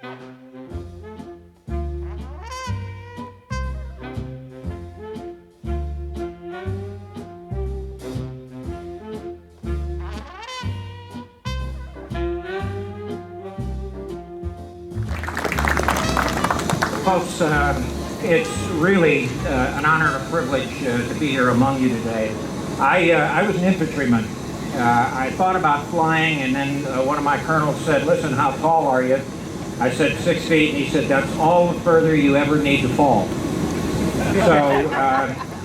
Folks, it's really an honor and a privilege to be here among you today. I was an infantryman. I thought about flying, and then one of my colonels said, "Listen, how tall are you?" I said 6 feet, and he said, "That's all the further you ever need to fall." So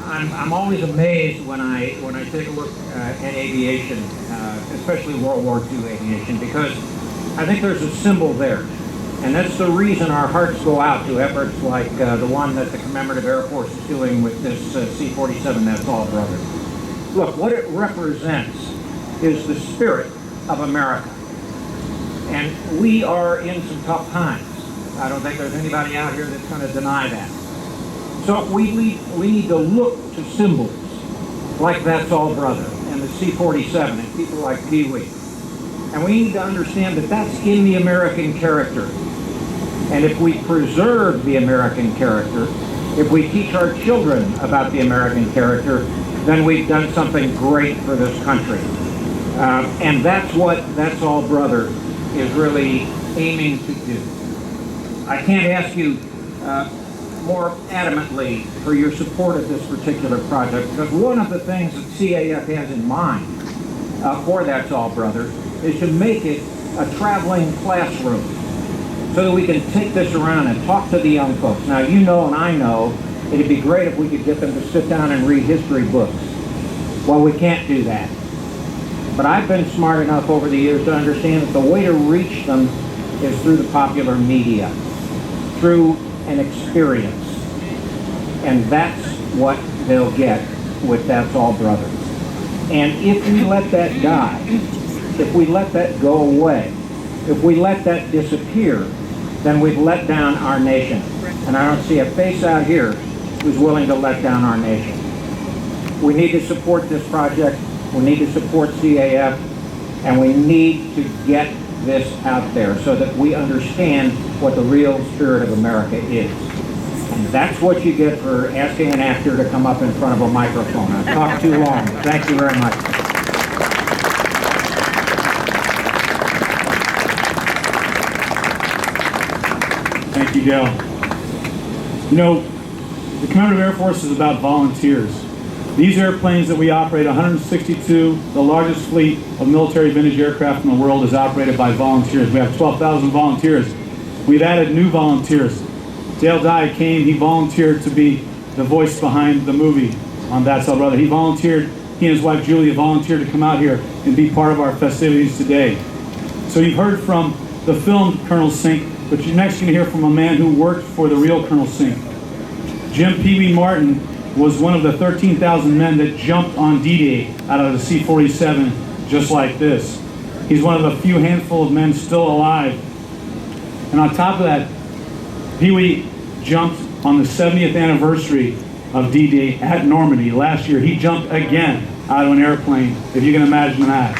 I'm always amazed when I take a look at aviation, especially World War II aviation, because I think there's a symbol there. And that's the reason our hearts go out to efforts like the one that the Commemorative Air Force is doing with this C-47, That's All Brothers. Look, what it represents is the spirit of America. And we are in some tough times. I don't think there's anybody out here that's going to deny that. So we need to look to symbols like That's All Brother and the C-47 and people like Pee Wee. And we need to understand that that's in the American character. And if we preserve the American character, if we teach our children about the American character, then we've done something great for this country. And that's what That's All Brother is really aiming to do. I can't ask you more adamantly for your support of this particular project, because one of the things that CAF has in mind for That's All Brother is to make it a traveling classroom so that we can take this around and talk to the young folks. Now, you know and I know it'd be great if we could get them to sit down and read history books. Well, we can't do that. But I've been smart enough over the years to understand that the way to reach them is through the popular media, through an experience. And that's what they'll get with That's All Brothers. And if we let that die, if we let that go away, if we let that disappear, then we've let down our nation. And I don't see a face out here who's willing to let down our nation. We need to support this project. We need to support CAF. And we need to get this out there so that we understand what the real spirit of America is. And that's what you get for asking an actor to come up in front of a microphone. I've talked too long. Thank you very much. Thank you, Dale. You know, the Commemorative Air Force is about volunteers. These airplanes that we operate, 162, the largest fleet of military vintage aircraft in the world, is operated by volunteers. We have 12,000 volunteers. We've added new volunteers. Dale Dye came, he volunteered to be the voice behind the movie on That's All Brother. He and his wife Julia volunteered to come out here and be part of our festivities today. So you've heard from the filmed Colonel Sink, but you're next going to hear from a man who worked for the real Colonel Sink. Jim Pee Wee Martin was one of the 13,000 men that jumped on D-Day out of the C-47 just like this. He's one of the few handful of men still alive. And on top of that, Pee Wee jumped on the 70th anniversary of D-Day at Normandy. Last year, he jumped again out of an airplane, if you can imagine that.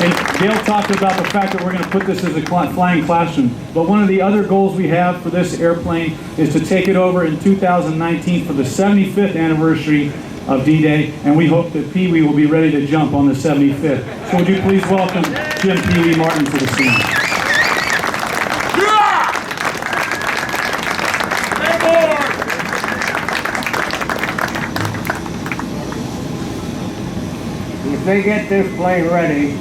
And Dale talked about the fact that we're going to put this as a flying classroom. But one of the other goals we have for this airplane is to take it over in 2019 for the 75th anniversary of D-Day, and we hope that Pee Wee will be ready to jump on the 75th. So would you please welcome Jim Pee Wee Martin to the scene. If they get this plane ready,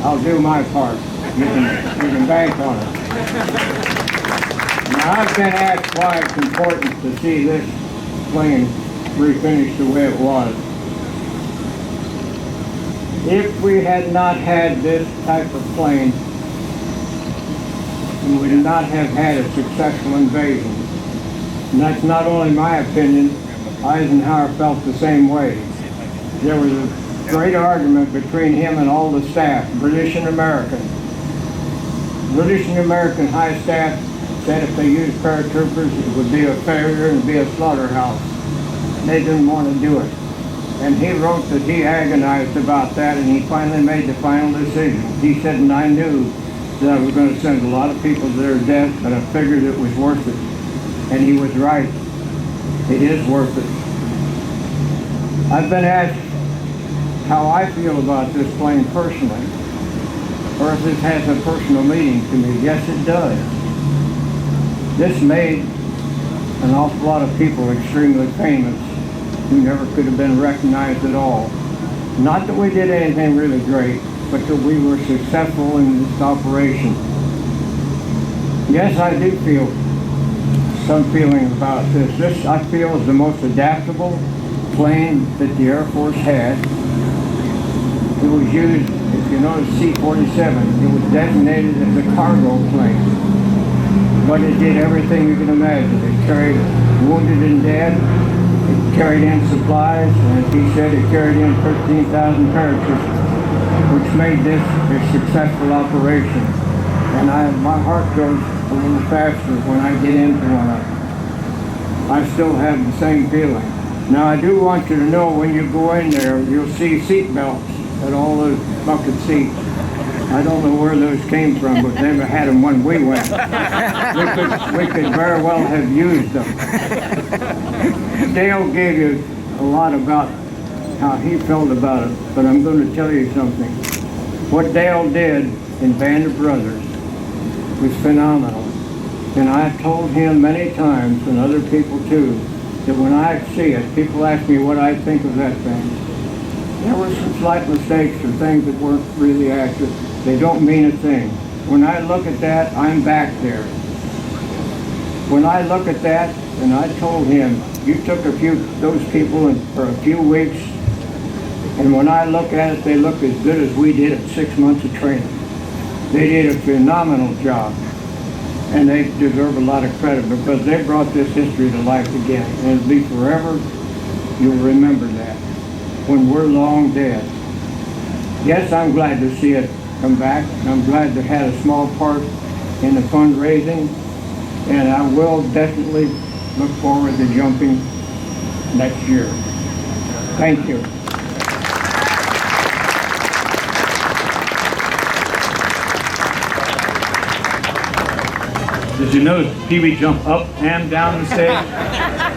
I'll do my part. You can bank on it. Now, I've been asked why it's important to see this plane refinished the way it was. If we had not had this type of plane, we would not have had a successful invasion. And that's not only my opinion. Eisenhower felt the same way. There was a great argument between him and all the staff, British and American. British and American high staff said if they used paratroopers, it would be a failure and be a slaughterhouse. They didn't want to do it. And he wrote that he agonized about that, and he finally made the final decision. He said, and I knew that I was going to send a lot of people to their death, but I figured it was worth it. And he was right. It is worth it. I've been asked how I feel about this plane personally, or if this has a personal meaning to me. Yes, it does. This made an awful lot of people extremely famous who never could have been recognized at all. Not that we did anything really great, but that we were successful in this operation. Yes, I do feel some feeling about this. This, I feel, is the most adaptable plane that the Air Force had. It was used, if you notice C-47, it was designated as a cargo plane. But it did everything you can imagine. It carried wounded and dead, it carried in supplies, and as he said, it carried in 13,000 parachutes, which made this a successful operation. And my heart goes a little faster when I get into one of them. I still have the same feeling. Now I do want you to know when you go in there, you'll see seat belts at all those bucket seats. I don't know where those came from, but they had them when we went. We could very well have used them. Dale gave you a lot about how he felt about it, but I'm going to tell you something. What Dale did in Band of Brothers was phenomenal. And I've told him many times, and other people too, that when I see it, people ask me what I think of that thing. There were some slight mistakes or things that weren't really accurate. They don't mean a thing. When I look at that, I'm back there. When I look at that, and I told him, you took those people for a few weeks, and when I look at it, they look as good as we did at 6 months of training. They did a phenomenal job, and they deserve a lot of credit because they brought this history to life again. And it'll be forever, you'll remember that, when we're long dead. Yes, I'm glad to see it come back. I'm glad to have a small part in the fundraising, and I will definitely look forward to jumping next year. Thank you. Did you notice Pee Wee jump up and down the stage?